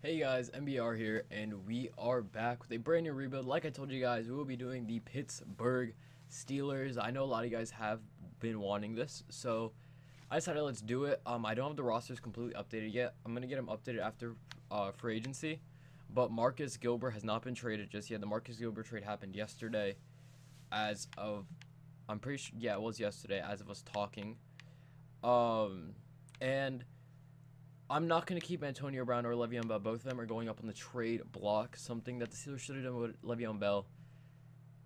Hey guys, MBR here, and we are back with a brand new rebuild. Like I told you guys, we will be doing the Pittsburgh Steelers. I know a lot of you guys have been wanting this, so I decided let's do it. I don't have the rosters completely updated yet. I'm going to get them updated after free agency, but Marcus Gilbert has not been traded just yet. The Marcus Gilbert trade happened yesterday as of, I'm pretty sure, yeah, it was yesterday as of us talking. And I'm not going to keep Antonio Brown or Le'Veon Bell. Both of them are going up on the trade block, something that the Steelers should have done with Le'Veon Bell.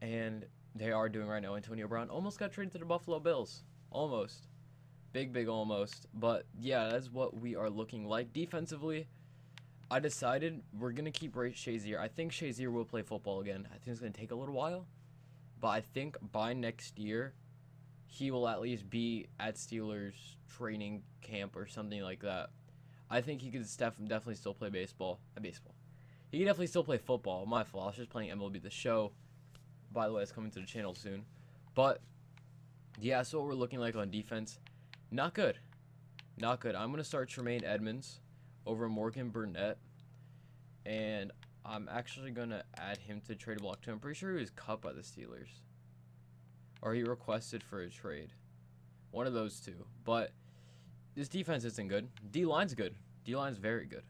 And they are doing right now. Antonio Brown almost got traded to the Buffalo Bills. Almost. Big almost. But, yeah, that's what we are looking like. Defensively, I decided we're going to keep Shazier. I think Shazier will play football again. I think it's going to take a little while. But I think by next year, he will at least be at Steelers training camp or something like that. I think he could definitely still play baseball. He can definitely still play football. My fault. I was just playing MLB The Show. By the way, it's coming to the channel soon. But, yeah, that's what we're looking like on defense. Not good. Not good. I'm going to start Tremaine Edmonds over Morgan Burnett. And I'm actually going to add him to trade block too. I'm pretty sure he was cut by the Steelers. Or he requested for a trade. One of those two. But this defense isn't good. D-line's good. D-line's very good.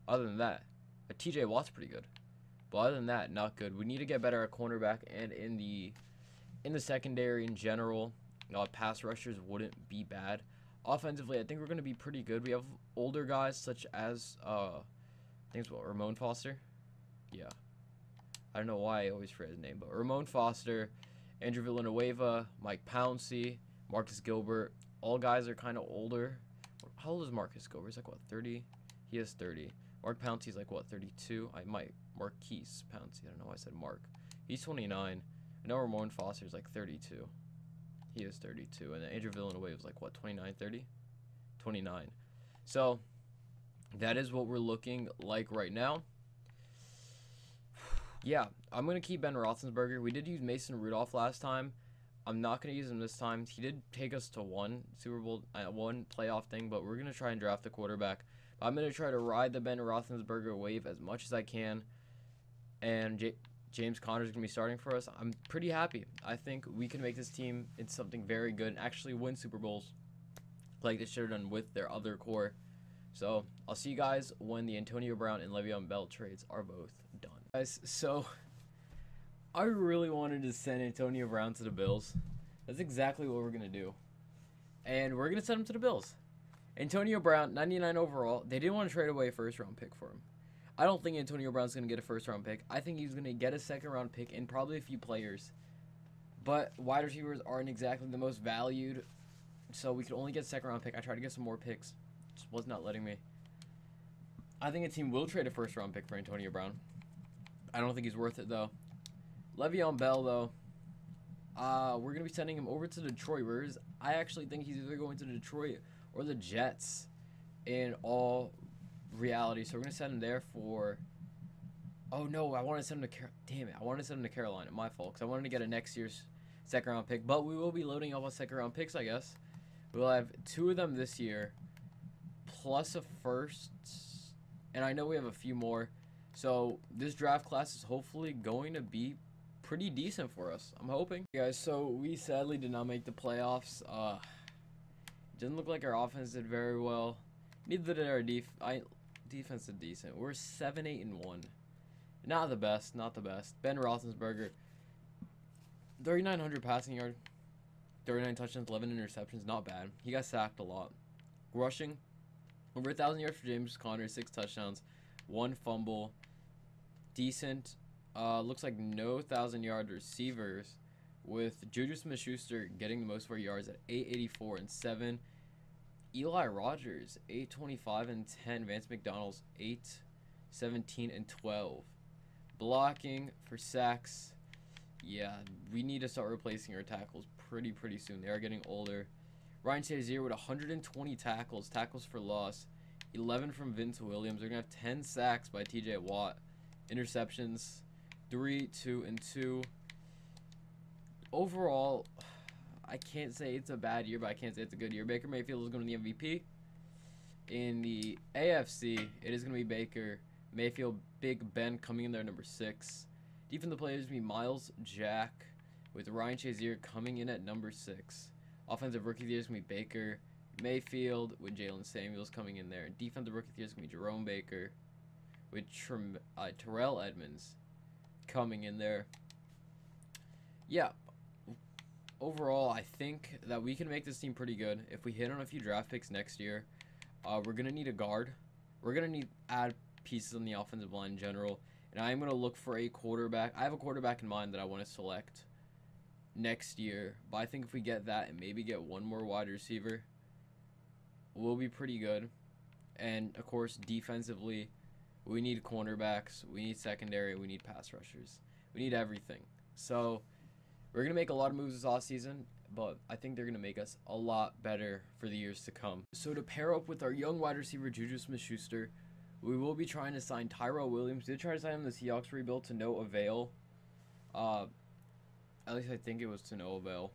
Other than that, TJ Watt's pretty good. But other than that, not good. We need to get better at cornerback and in the secondary in general. Pass rushers wouldn't be bad. Offensively, I think we're going to be pretty good. We have older guys such as, I think it's Ramon Foster? Yeah. I don't know why I always forget his name, but Ramon Foster, Andrew Villanueva, Mike Pouncey, Marcus Gilbert. All guys are kind of older. How old is Marcus Gilbert? He's like, what, 30? He is 30. Mark Pouncey's like, what, 32? Marquise Pouncey. I don't know why I said Mark. He's 29. I know Ramon Foster's like 32. He is 32. And then Andrew Villanueva was like, what, 29, 30? 29. So, that is what we're looking like right now. Yeah, I'm going to keep Ben Roethlisberger. We did use Mason Rudolph last time. I'm not going to use him this time. He did take us to one Super Bowl, one playoff thing, but we're going to try and draft a quarterback. I'm going to try to ride the Ben Roethlisberger wave as much as I can, and James Conner is going to be starting for us. I'm pretty happy. I think we can make this team into something very good and actually win Super Bowls like they should have done with their other core. So I'll see you guys when the Antonio Brown and Le'Veon Bell trades are both done. Guys, so I really wanted to send Antonio Brown to the Bills. That's exactly what we're going to do. And we're going to send him to the Bills. Antonio Brown, 99 overall. They didn't want to trade away a first-round pick for him. I don't think Antonio Brown's going to get a first-round pick. I think he's going to get a second-round pick and probably a few players. But wide receivers aren't exactly the most valued, so we could only get a second-round pick. I tried to get some more picks. Just was not letting me. I think a team will trade a first-round pick for Antonio Brown. I don't think he's worth it, though. Le'Veon Bell, though, we're going to be sending him over to Detroit. I actually think he's either going to Detroit or the Jets in all reality. So we're going to send him there for... Oh, no, I wanted to send him to... Damn it, I wanted to send him to Carolina. My fault, because I wanted to get a next year's second-round pick. But we will be loading up on second-round picks, I guess. We'll have 2 of them this year, plus a first. And I know we have a few more. So this draft class is hopefully going to be pretty decent for us. I'm hoping. Hey guys, so we sadly did not make the playoffs. Didn't look like our offense did very well. Neither did our defense did decent. We're 7-8-1. Not the best, not the best. Ben Roethlisberger, 3,900 passing yard, 39 touchdowns, 11 interceptions. Not bad. He got sacked a lot. Rushing, over 1,000 yards for James Conner, 6 touchdowns, 1 fumble. Decent. Looks like no 1,000-yard receivers, with Juju Smith-Schuster getting the most for yards at 884 and 7. Eli Rogers 825 and 10. Vance McDonald's 817 and 12. Blocking for sacks. Yeah, we need to start replacing our tackles pretty soon. They are getting older. Ryan Shazier with 120 tackles for loss. 11 from Vince Williams. They're going to have 10 sacks by TJ Watt. Interceptions, 3, 2, and 2. Overall, I can't say it's a bad year, but I can't say it's a good year. Baker Mayfield is going to be the MVP. In the AFC, it is going to be Baker, Mayfield, Big Ben coming in there, number 6. Defensive players be Miles Jack with Ryan Shazier coming in at number 6. Offensive rookie of the year is going to be Baker Mayfield with Jalen Samuels coming in there. Defensive rookie of the year is going to be Jerome Baker with Terrell Edmonds coming in there. Yeah, overall, I think that we can make this team pretty good. If we hit on a few draft picks next year, we're going to need a guard. We're going to need to add pieces on the offensive line in general. And I'm going to look for a quarterback. I have a quarterback in mind that I want to select next year. But I think if we get that and maybe get one more wide receiver, we'll be pretty good. And, of course, defensively, we need cornerbacks. We need secondary. We need pass rushers. We need everything. So we're going to make a lot of moves this offseason, but I think they're going to make us a lot better for the years to come. So to pair up with our young wide receiver, Juju Smith-Schuster, we will be trying to sign Tyrell Williams. We did try to sign him in the Seahawks rebuild to no avail. At least I think it was to no avail.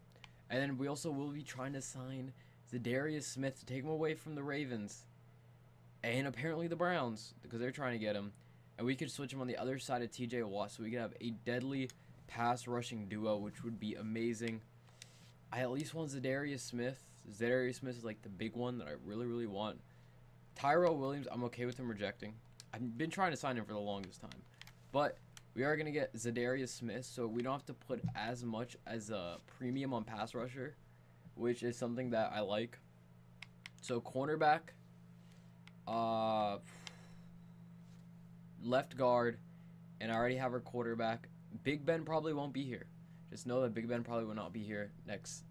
And then we also will be trying to sign Zadarius Smith to take him away from the Ravens. And apparently the Browns, because they're trying to get him. And we could switch him on the other side of TJ Watt, so we could have a deadly pass rushing duo, which would be amazing. I at least want Zadarius Smith. Zadarius Smith is like the big one that I really, really want. Tyrell Williams, I'm okay with him rejecting. I've been trying to sign him for the longest time. But we are going to get Zadarius Smith, so we don't have to put as much as a premium on pass rusher, which is something that I like. So cornerback, left guard, and I already have our quarterback. Big Ben probably won't be here. Just know that Big Ben probably will not be here next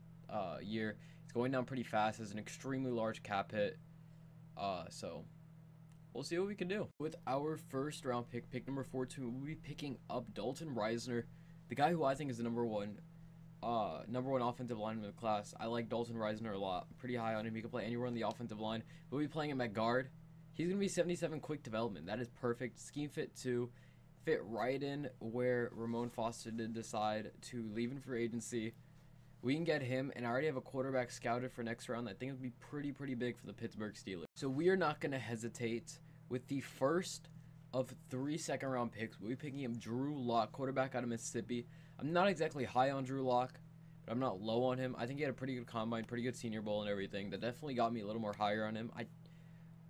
year. It's going down pretty fast. It's an extremely large cap hit. So we'll see what we can do. With our first round pick, pick number 14, we'll be picking up Dalton Reisner, the guy who I think is the number one offensive lineman of the class. I like Dalton Reisner a lot. I'm pretty high on him. He can play anywhere on the offensive line. We'll be playing him at guard. He's going to be 77 quick development. That is perfect. Scheme fit 2. Fit right in where Ramon Foster did decide to leave in free agency. We can get him, and I already have a quarterback scouted for next round. I think it would be pretty big for the Pittsburgh Steelers. So we are not going to hesitate. With the first of 3 second-round picks, we'll be picking up Drew Lock, quarterback out of Mississippi. I'm not exactly high on Drew Lock, but I'm not low on him. I think he had a pretty good combine, pretty good Senior Bowl and everything. That definitely got me a little more higher on him.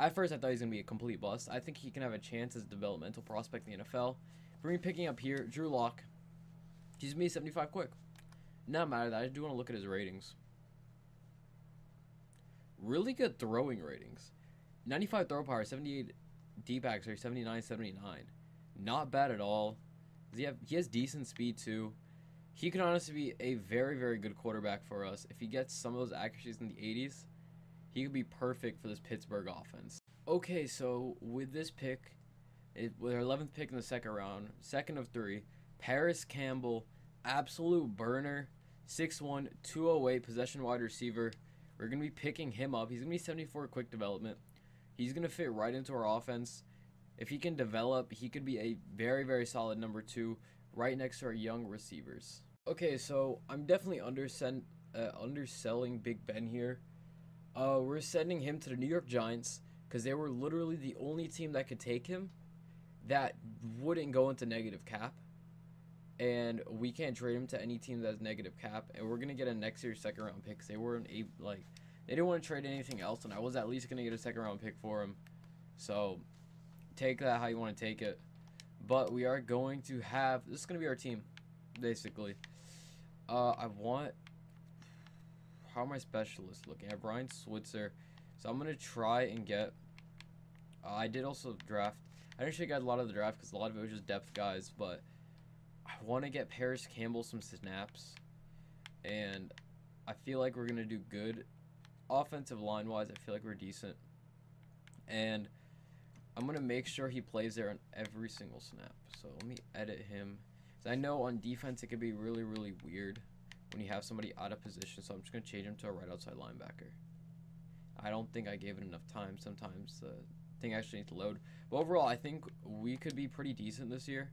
At first, I thought he was going to be a complete bust. I think he can have a chance as a developmental prospect in the NFL. For me picking up here, Drew Lock, he's going to be 75 quick. Not mad at that. I do want to look at his ratings. Really good throwing ratings. 95 throw power, 78 D-backs, or 79, 79. Not bad at all. He has decent speed too. He could honestly be a very good quarterback for us. If he gets some of those accuracies in the 80s, he could be perfect for this Pittsburgh offense. Okay, so with this pick, with our 11th pick in the second round, second of 3, Paris Campbell, absolute burner, 6'1", 208, possession wide receiver. We're going to be picking him up. He's going to be 74 quick development. He's going to fit right into our offense. If he can develop, he could be a very solid number 2 right next to our young receivers. Okay, so I'm definitely underselling Big Ben here. We're sending him to the New York Giants because they were literally the only team that could take him that wouldn't go into negative cap. And we can't trade him to any team that has negative cap. And we're going to get a next year's second round pick. They weren't able, they didn't want to trade anything else, and I was at least going to get a second round pick for him. So take that how you want to take it. But we are going to have, this is going to be our team, basically. How are my specialists looking? I have Brian Switzer. So I'm going to try and get, I did also draft, I didn't show you guys a lot of the draft because a lot of it was just depth guys, but I want to get Paris Campbell some snaps, and I feel like we're going to do good. Offensive line-wise, I feel like we're decent, and I'm going to make sure he plays there on every single snap. So let me edit him. So I know on defense it could be really weird when you have somebody out of position, so I'm just going to change him to a right outside linebacker. I don't think I gave it enough time. Sometimes the thing actually needs to load. But overall, I think we could be pretty decent this year.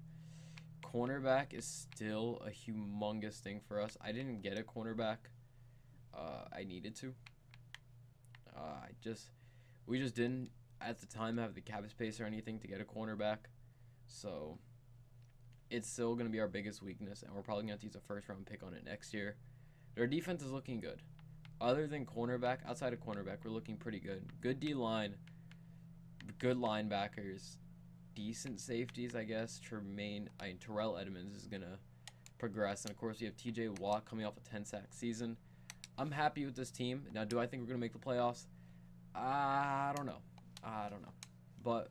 Cornerback is still a humongous thing for us. I didn't get a cornerback. I needed to. We just didn't. at the time have the cap space or anything to get a cornerback. So it's still going to be our biggest weakness, and we're probably going to use a first-round pick on it next year. Their defense is looking good. Other than cornerback, outside of cornerback, we're looking pretty good. Good D-line, good linebackers, decent safeties, I guess. Terrell Edmonds is going to progress. And, of course, we have T.J. Watt coming off a 10-sack season. I'm happy with this team. Now, do I think we're going to make the playoffs? I don't know. But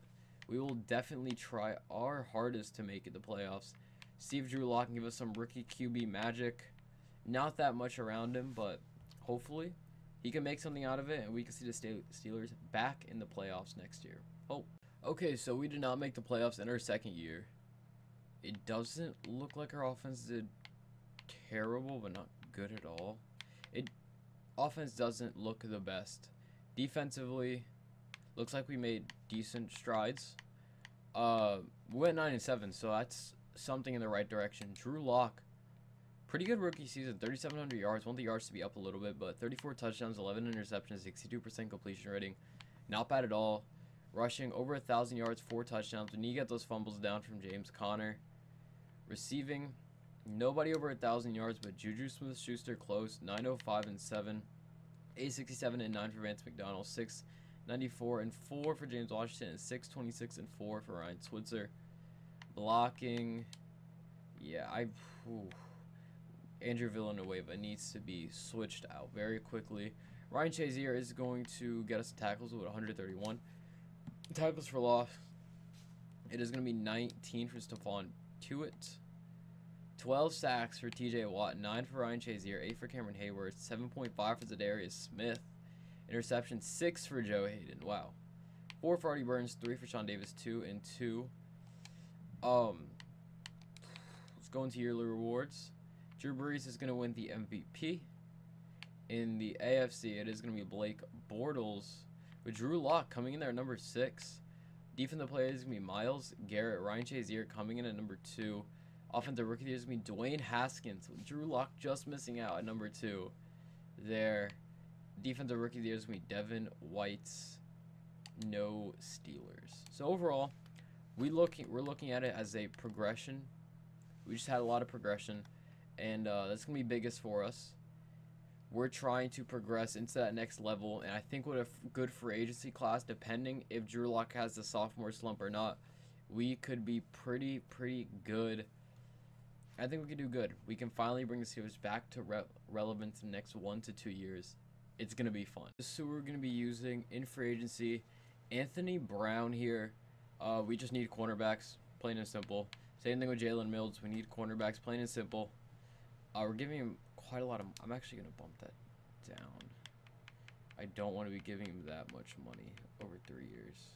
we will definitely try our hardest to make it to playoffs. See if Drew Lock can give us some rookie QB magic. Not that much around him, but hopefully he can make something out of it, and we can see the Steelers back in the playoffs next year. Oh, okay, so we did not make the playoffs in our second year. It doesn't look like our offense did terrible, but not good at all. Offense doesn't look the best. Defensively, looks like we made decent strides. We went 9-7, so that's something in the right direction. Drew Lock, pretty good rookie season, 3,700 yards. Want the yards to be up a little bit, but 34 touchdowns, 11 interceptions, 62% completion rating. Not bad at all. Rushing over 1,000 yards, 4 touchdowns. We need to get those fumbles down from James Conner. Receiving, nobody over 1,000 yards, but Juju Smith-Schuster close, 905 and 7. 867 and 9 for Vance McDonald, 694 and 4 for James Washington, and 626 and 4 for Ryan Switzer. Blocking, yeah, Andrew Villanueva needs to be switched out very quickly. Ryan Shazier is going to get us tackles with 131 tackles for loss. It is going to be 19 for Stephon Tuitt, 12 sacks for TJ Watt, 9 for Ryan Shazier, 8 for Cameron Hayward, 7.5 for Zadarius Smith, interception 6 for Joe Hayden. Wow. 4 for Artie Burns, 3 for Sean Davis, 2 and 2. Let's go into yearly rewards. Drew Brees is going to win the MVP. In the AFC, it is going to be Blake Bortles, with Drew Lock coming in there at number 6. Defensive players is going to be Myles Garrett, Ryan Shazier coming in at number 2. Offensive rookie of the year is going to be Dwayne Haskins, with Drew Lock just missing out at number 2 there. Defensive rookie of the year is going to be Devin White. No Steelers. So overall, we're looking at it as a progression. We just had a lot of progression, and that's going to be biggest for us. We're trying to progress into that next level, and I think with a good free agency class, depending if Drew Lock has the sophomore slump or not, we could be pretty good. I think we can do good. We can finally bring the Steelers back to relevance in the next 1 to 2 years. It's going to be fun. So we're going to be using in free agency Anthony Brown here. We just need cornerbacks, plain and simple. Same thing with Jalen Mills. We need cornerbacks, plain and simple. We're giving him quite a lot of... I'm actually going to bump that down. I don't want to be giving him that much money over 3 years.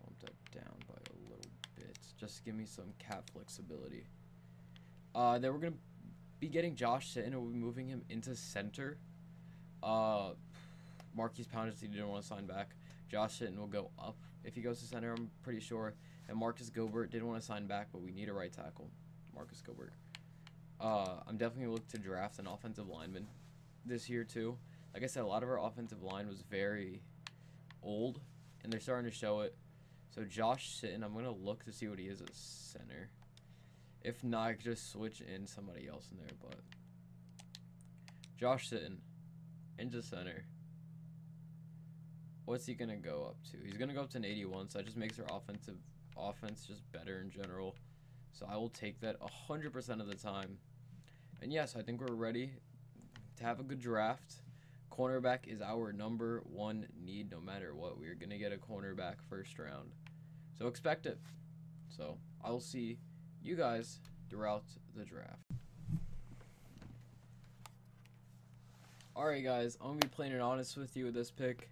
Bump that down by a little bit. Just give me some cap flexibility. Then we're going to be getting Josh Sitton, and we'll be moving him into center. Marquise Pouncey didn't want to sign back. Josh Sitton will go up if he goes to center, I'm pretty sure. And Marcus Gilbert didn't want to sign back, but we need a right tackle. Marcus Gilbert. I'm definitely going to look to draft an offensive lineman this year, too. Like I said, a lot of our offensive line was very old, and they're starting to show it. So Josh Sitton, I'm going to look to see what he is at center. If not, I could just switch in somebody else in there, but Josh Sitton into center. What's he going to go up to? He's going to go up to an 81, so that just makes our offense just better in general. So I will take that 100% of the time. And yes, I think we're ready to have a good draft. Cornerback is our number 1 need no matter what. We're going to get a cornerback first round. So expect it. So I will see you guys throughout the draft. Alright guys, I'm going to be plain and honest with you with this pick.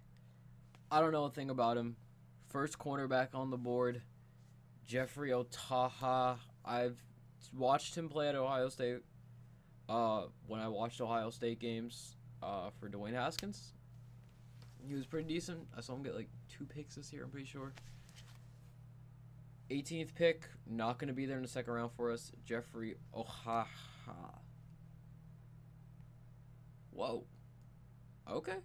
I don't know a thing about him. First cornerback on the board, Jeffrey Otaha. I've watched him play at Ohio State. When I watched Ohio State games for Dwayne Haskins, he was pretty decent. I saw him get like 2 picks this year, I'm pretty sure. 18th pick, not going to be there in the second round for us, Jeffrey Otaha. Whoa. Okay.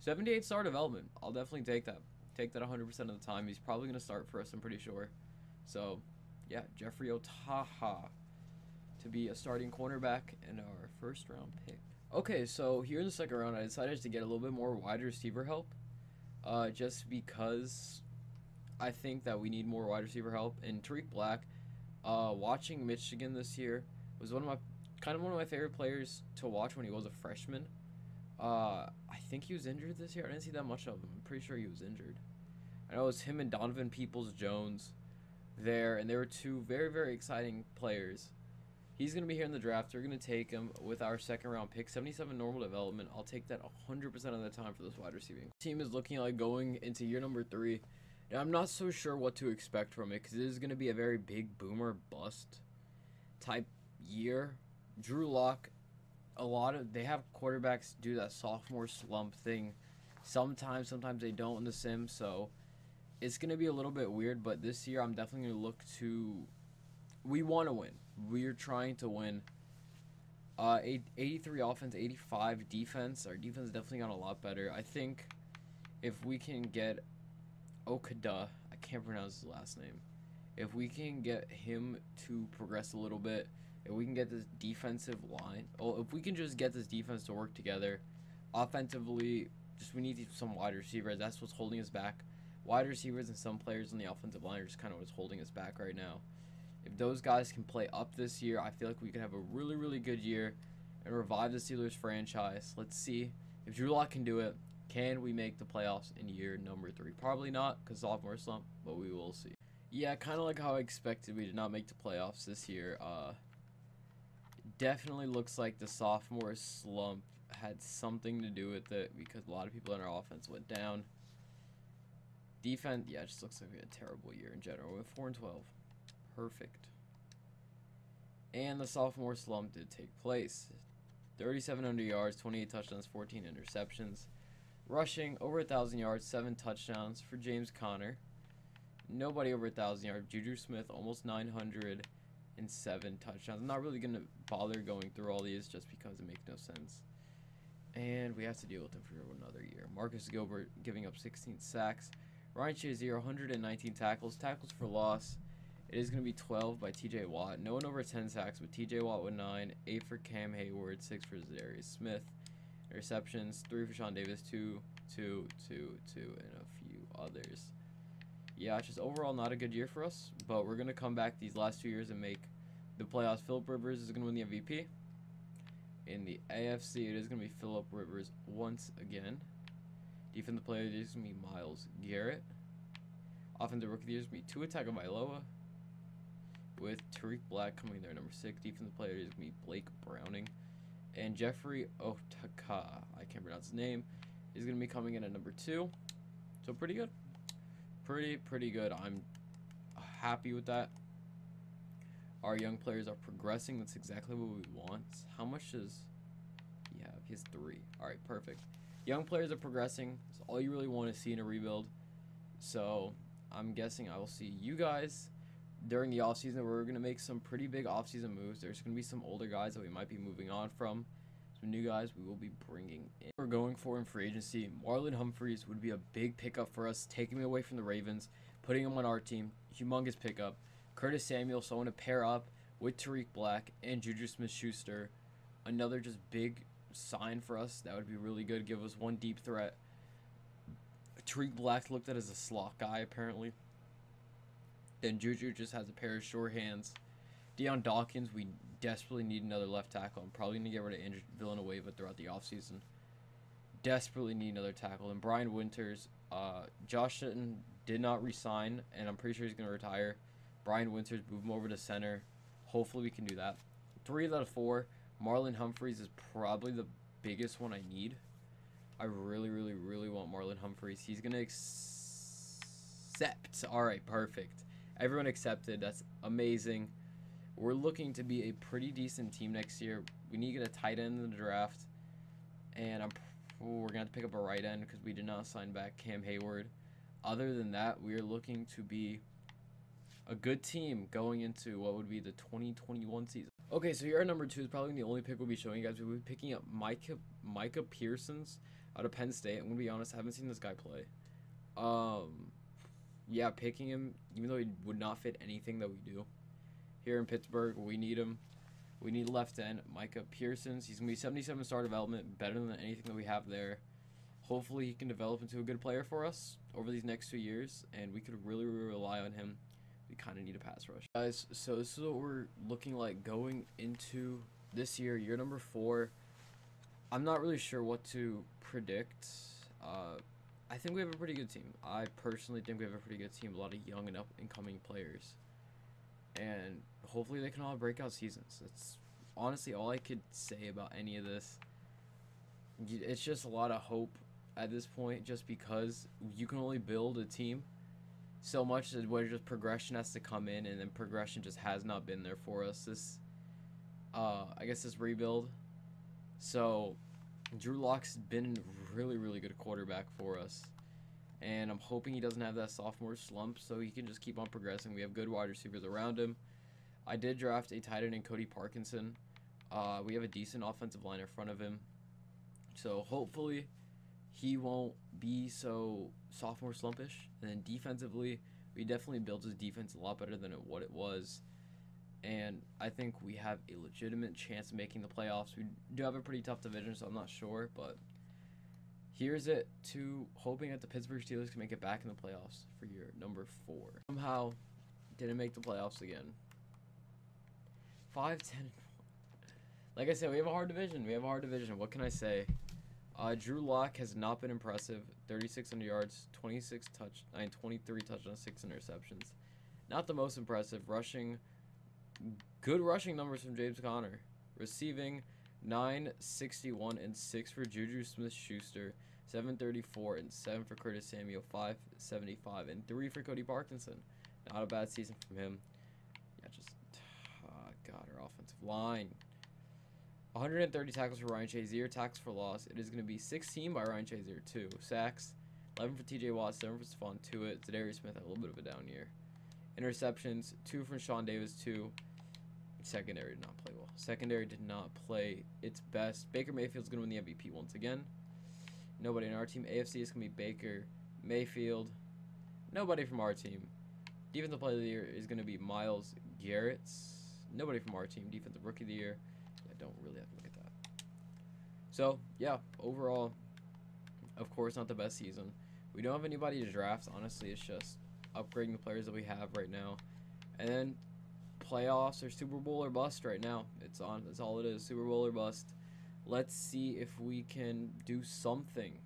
78 star development. I'll definitely take that. Take that 100% of the time. He's probably going to start for us, I'm pretty sure. So, yeah, Jeffrey Otaha to be a starting cornerback and our first round pick. Okay, so here in the second round, I decided to get a little bit more wide receiver help. Just because I think that we need more wide receiver help. And Tariq Black, watching Michigan this year, was one of my favorite players to watch when he was a freshman. I think he was injured this year. I didn't see that much of him. I'm pretty sure he was injured. I know it was him and Donovan Peoples-Jones there, and they were two very, very exciting players. He's going to be here in the draft. We're going to take him with our second round pick, 77 normal development. I'll take that 100% of the time for this wide receiving. Team is looking like going into year number 3. And I'm not so sure what to expect from it because it is going to be a very big boomer bust type year. Drew Lock, they have quarterbacks do that sophomore slump thing. Sometimes they don't in the sim, so it's going to be a little bit weird, but this year I'm definitely going to look to, we want to win. We're trying to win. 83 offense, 85 defense. Our defense definitely got a lot better. I think if we can get Okada, I can't pronounce his last name, if we can get him to progress a little bit, if we can get this defensive line, if we can just get this defense to work together, offensively, we need some wide receivers. That's what's holding us back. Wide receivers and some players on the offensive line are just kind of what's holding us back right now. If those guys can play up this year, I feel like we could have a really, really good year and revive the Steelers franchise. Let's see if Drew Lock can do it. Can we make the playoffs in year number 3? Probably not because sophomore slump, but we will see. Yeah, kind of like how I expected, we did not make the playoffs this year. Definitely looks like the sophomore slump had something to do with it because a lot of people in our offense went down. Defense, yeah, it just looks like we had a terrible year in general. We went 4-12. Perfect. And the sophomore slump did take place. 3,700 yards, 28 touchdowns, 14 interceptions. Rushing, over 1,000 yards, 7 touchdowns for James Conner. Nobody over 1,000 yards. Juju Smith, almost 900 and 7 touchdowns. I'm not really going to bother going through all these just because it makes no sense. And we have to deal with him for another year. Marcus Gilbert giving up 16 sacks. Ryan Shazier, 119 tackles. Tackles for loss. It is going to be 12 by TJ Watt. No one over 10 sacks, but TJ Watt with 9. 8 for Cam Hayward. 6 for Darius Smith. Interceptions. 3 for Sean Davis. 2, and a few others. Yeah, it's just overall not a good year for us, but we're going to come back these last 2 years and make the playoffs. Phillip Rivers is going to win the MVP. In the AFC, it is going to be Phillip Rivers once again. Defensive player of the year is going to be Myles Garrett. Offensive rookie of the year is going to be Tua Tagovailoa, with Tariq Black coming there number 6. Defensive player is going to be Blake Browning. And Jeffrey Otaka, I can't pronounce his name, is going to be coming in at number 2. So pretty good. Pretty good. I'm happy with that. Our young players are progressing. That's exactly what we want. How much does he have? He has 3. All right, perfect. Young players are progressing. That's all you really want to see in a rebuild. So I'm guessing I will see you guys during the offseason. We're going to make some pretty big offseason moves. There's going to be some older guys that we might be moving on from. Some new guys we will be bringing in. We're going for in free agency. Marlon Humphreys would be a big pickup for us, taking me away from the Ravens, putting him on our team. Humongous pickup. Curtis Samuel, so I want to pair up with Tariq Black and Juju Smith-Schuster. Another just big sign for us. That would be really good. Give us one deep threat. Tariq Black looked at as a slot guy, apparently. Then Juju just has a pair of short hands. Deion Dawkins, we desperately need another left tackle. I'm probably going to get rid of Andrew Villanueva throughout the offseason. Desperately need another tackle. And Brian Winters, Josh Sitton did not resign, and I'm pretty sure he's going to retire. Brian Winters, move him over to center. Hopefully we can do that. 3 out of 4. Marlon Humphreys is probably the biggest one I need. I really want Marlon Humphreys. He's going to accept. All right, perfect. Everyone accepted. That's amazing. We're looking to be a pretty decent team next year. We need to get a tight end in the draft. And we're going to have to pick up a right end because we did not sign back Cam Hayward. Other than that, we are looking to be a good team going into what would be the 2021 season. Okay, so here at number 2 is probably the only pick we'll be showing you guys. We'll be picking up Micah Pearsons out of Penn State. I'm going to be honest, I haven't seen this guy play. Yeah, picking him, even though he would not fit anything that we do here in Pittsburgh, we need him. We need left end Micah Pearsons. He's gonna be 77 star development, better than anything that we have there. Hopefully, he can develop into a good player for us over these next 2 years, and we could really rely on him. We kind of need a pass rush, guys. So this is what we're looking like going into this year number 4. I'm not really sure what to predict. I think we have a pretty good team. I personally think we have a pretty good team. A lot of young and up-and-coming players. And hopefully they can all have breakout seasons. That's honestly all I could say about any of this. It's just a lot of hope at this point, just because you can only build a team so much where just progression has to come in, and then progression just has not been there for us this I guess this rebuild. So Drew Lock's been a really good quarterback for us, and I'm hoping he doesn't have that sophomore slump, so he can just keep on progressing. We have good wide receivers around him. I did draft a tight end in Cody Parkinson. We have a decent offensive line in front of him, so hopefully he won't be so sophomore slumpish. And then defensively, we definitely built his defense a lot better than what it was, and I think we have a legitimate chance of making the playoffs. We do have a pretty tough division, so I'm not sure, but here's it to hoping that the Pittsburgh Steelers can make it back in the playoffs for year number 4. Somehow didn't make the playoffs again. 5-10. Like I said, we have a hard division. What can I say? Drew Lock has not been impressive. 3,600 yards, 23 touchdowns, 6 interceptions. Not the most impressive. Rushing, good rushing numbers from James Conner. Receiving, 961 and 6 for Juju Smith-Schuster, 734 and 7 for Curtis Samuel, 575 and 3 for Cody Parkinson. Not a bad season from him. Yeah, just God, our offensive line. 130 tackles for Ryan Shazier, tackles for loss. It is going to be 16 by Ryan Shazier, 2 sacks, 11 for TJ Watt, 7 for Stephon Tuitt. Zadarius Smith had a little bit of a down year. Interceptions, 2 from Sean Davis, 2. Secondary did not play well. Secondary did not play its best. Baker Mayfield's going to win the MVP once again. Nobody in our team. AFC is going to be Baker Mayfield. Nobody from our team. Defensive Player of the Year is going to be Myles Garrett. Nobody from our team. Defensive Rookie of the Year. I don't really have to look at that. So, yeah, overall, of course, not the best season. We don't have anybody to draft. Honestly, it's just upgrading the players that we have right now. And then playoffs or Super Bowl or bust right now. It's on. That's all it is. Super Bowl or bust. Let's see if we can do something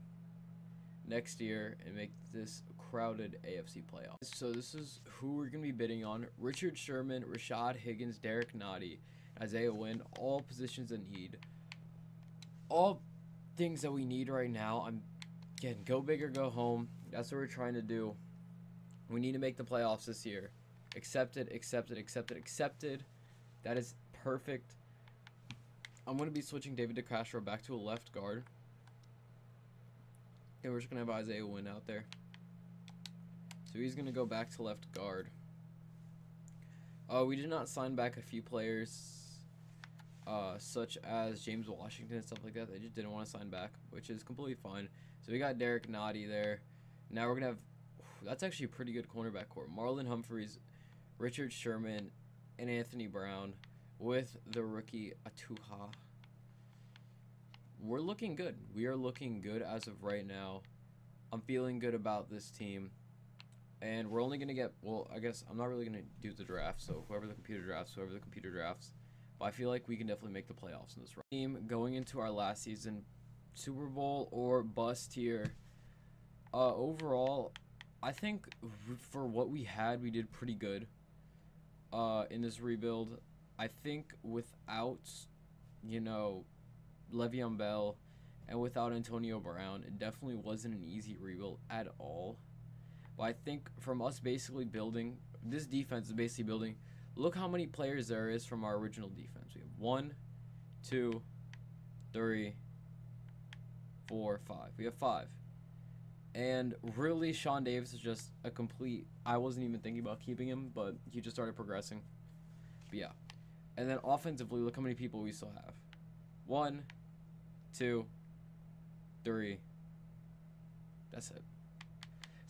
next year and make this crowded AFC playoff. So this is who we're going to be bidding on. Richard Sherman, Rashad Higgins, Derek Nottie, Isaiah Wynn, all positions in need. All things that we need right now. Again, go big or go home. That's what we're trying to do. We need to make the playoffs this year. Accepted. That is perfect. I'm going to be switching David DeCastro back to a left guard. And we're just going to have Isaiah Wynn out there. So he's going to go back to left guard. We did not sign back a few players, such as James Washington and stuff like that. They just didn't want to sign back, which is completely fine. So we got Derek Nottie there. Now we're going to have, that's actually a pretty good cornerback core. Marlon Humphreys, Richard Sherman, and Anthony Brown with the rookie Atuha. We're looking good. We are looking good as of right now. I'm feeling good about this team. And we're only going to get, well, I guess I'm not really going to do the draft, so whoever the computer drafts. But I feel like we can definitely make the playoffs in this team. Going into our last season, Super Bowl or bust here. Overall, I think for what we had, we did pretty good in this rebuild. I think without, Le'Veon Bell and without Antonio Brown, it definitely wasn't an easy rebuild at all. But I think from us basically building, this defense is basically building, look how many players there is from our original defense. We have 1, 2, 3, 4, 5. We have 5. And really, Sean Davis is just a complete, I wasn't even thinking about keeping him, but he just started progressing. But yeah. And then offensively, look how many people we still have. 1, 2, 3. That's it.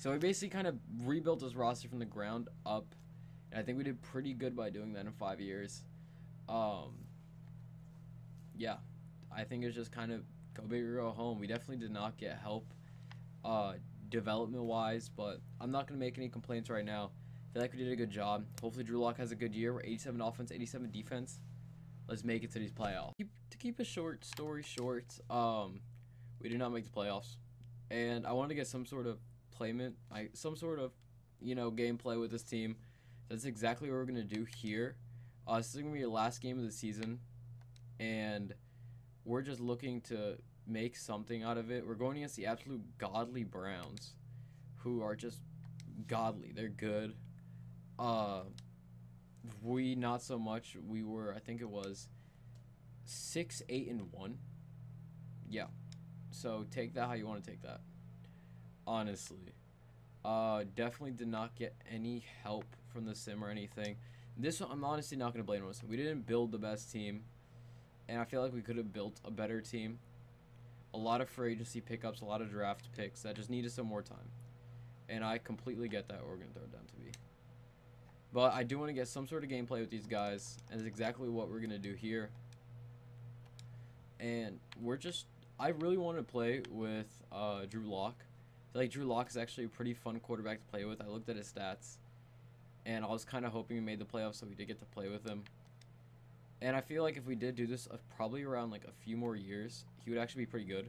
So we basically kind of rebuilt this roster from the ground up, and I think we did pretty good by doing that in 5 years. Yeah, I think it's just kind of go big or go home. We definitely did not get help development-wise, but I'm not going to make any complaints right now. I feel like we did a good job. Hopefully Drew Lock has a good year. We're 87 offense, 87 defense. Let's make it to these playoffs. To keep a short story short, we did not make the playoffs, and I wanted to get some sort of some sort of, gameplay with this team. That's exactly what we're gonna do here. This is gonna be the last game of the season, and we're just looking to make something out of it. We're going against the absolute godly Browns, who are just godly. They're good. We not so much. We were, I think it was 6-8-1. Yeah. So take that how you want to take that. Honestly, definitely did not get any help from the sim or anything. This one, I'm honestly not going to blame us. We didn't build the best team, and I feel like we could have built a better team. A lot of free agency pickups, a lot of draft picks that just needed some more time, and I completely get that. We're going to throw it down to B. But I do want to get some sort of gameplay with these guys, and it's exactly what we're going to do here. And I really want to play with Drew Lock. I feel like Drew Lock is actually a pretty fun quarterback to play with. I looked at his stats, and I was kind of hoping he made the playoffs, so we did get to play with him. And I feel like if we did do this probably around like a few more years, he would actually be pretty good.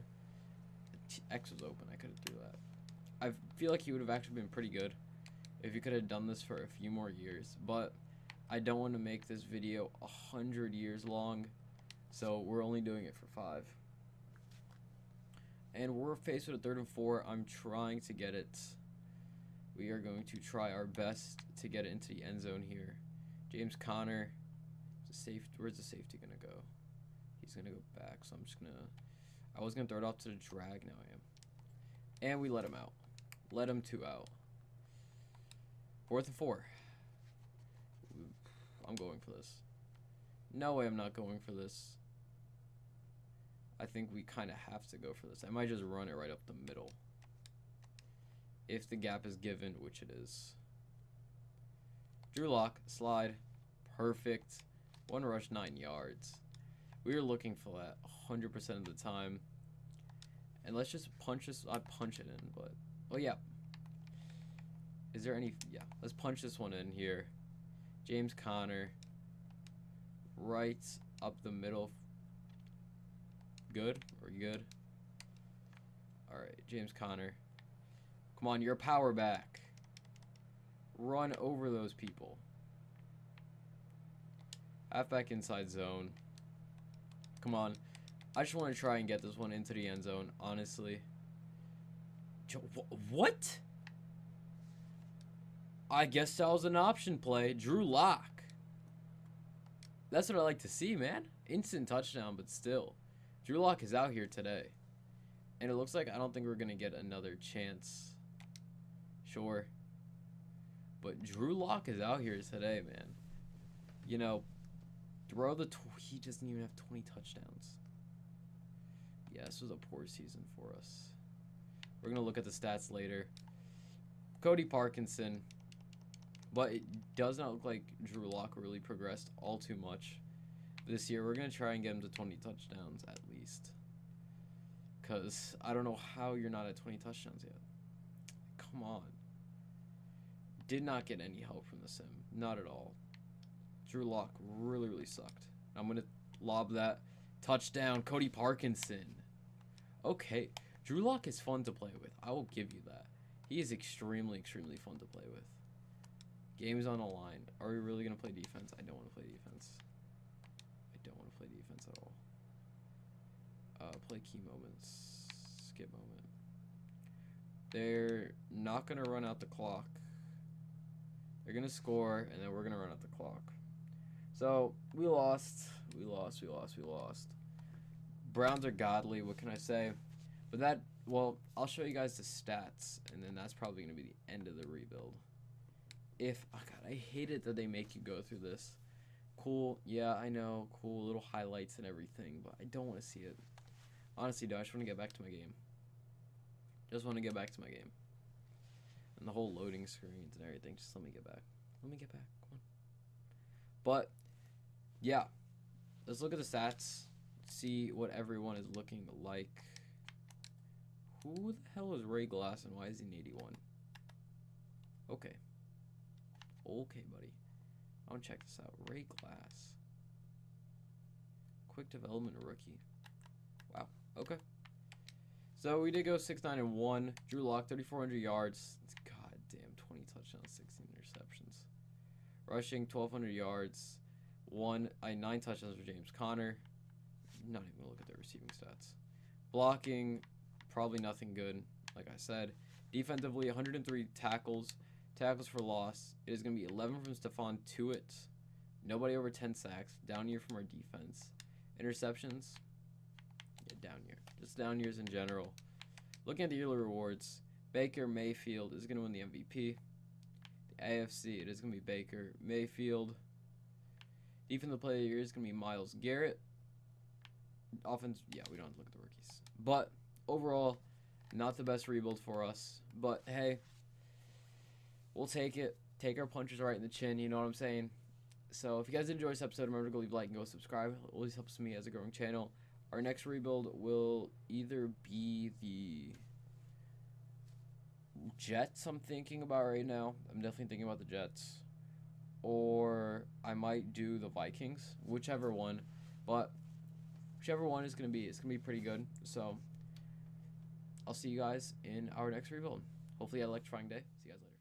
X was open. I could have do that. I feel like he would have actually been pretty good if you could have done this for a few more years. But I don't want to make this video 100 years long, so we're only doing it for 5. And we're faced with a 3rd and 4. I'm trying to get it. We are going to try our best to get it into the end zone here. James Conner. Where's the safety going to go? He's going to go back, so I'm just going to... I was going to throw it off to the drag. Now I am. And we let him out. Let him 2 out. 4th and 4. I'm going for this. No way I'm not going for this. I think we kind of have to go for this. I might just run it right up the middle. If the gap is given, which it is. Drew Lock, slide. Perfect. 1 rush, 9 yards. We were looking for that 100% of the time. And let's just punch this. I punch it in, but... Oh, yeah. Is there any... Yeah. Let's punch this one in here. James Conner. Right up the middle. Good? Are you good? Alright, James Conner. Come on, you're a power back. Run over those people. Halfback inside zone. Come on. I just want to try and get this one into the end zone, honestly. What? I guess that was an option play. Drew Lock. That's what I like to see, man. Instant touchdown, but still. Drew Lock is out here today. And it looks like I don't think we're going to get another chance. Sure. But Drew Lock is out here today, man. You know, he doesn't even have 20 touchdowns. Yeah, this was a poor season for us. We're going to look at the stats later. Cody Parkinson. But it does not look like Drew Lock really progressed all too much this year. We're going to try and get him to 20 touchdowns at least. Because I don't know how you're not at 20 touchdowns yet. Come on. Did not get any help from the sim. Not at all. Drew Lock really, really sucked. I'm going to lob that. Touchdown, Cody Parkinson. Okay. Drew Lock is fun to play with. I will give you that. He is extremely, extremely fun to play with. Game's on the line. Are we really going to play defense? I don't want to play defense. I don't want to play defense at all. Play key moments. Skip moment. They're not going to run out the clock. They're going to score, and then we're going to run out the clock. So, we lost. We lost. Browns are godly. What can I say? But that, well, I'll show you guys the stats, and then that's probably going to be the end of the rebuild. Oh God, I hate it that they make you go through this. Cool, yeah, I know, cool little highlights and everything, but I don't want to see it. Honestly, though, I just want to get back to my game. And the whole loading screens and everything. Just let me get back. Let me get back. Come on. But, yeah. Let's look at the stats. See what everyone is looking like. Who the hell is Ray Glass and why is he an 81? Okay. Okay, buddy. I want to check this out. Ray Glass. Quick development rookie. Wow. Okay. So we did go 6-9-1. Drew Lock, 3,400 yards. God damn, 20 touchdowns, 16 interceptions. Rushing, 1,200 yards. 9 touchdowns for James Conner. Not even gonna look at their receiving stats. Blocking, probably nothing good, like I said. Defensively, 103 tackles. Tackles for loss. It is gonna be 11 from Stephon Tuitt. Nobody over 10 sacks. Down year from our defense. Interceptions. Yeah, down year. Just down years in general. Looking at the yearly rewards, Baker Mayfield is going to win the MVP. The AFC, it is going to be Baker Mayfield. Defensive player of the year is going to be Myles Garrett. Offense, yeah, we don't have to look at the rookies. But overall, not the best rebuild for us. But hey, we'll take it. Take our punches right in the chin, you know what I'm saying? So if you guys enjoyed this episode, remember to go leave a like and go subscribe. It always helps me as a growing channel. Our next rebuild will either be the Jets I'm thinking about right now. I'm definitely thinking about the Jets. Or I might do the Vikings. Whichever one. But whichever one is going to be, it's going to be pretty good. So I'll see you guys in our next rebuild. Hopefully you had an electrifying day. See you guys later.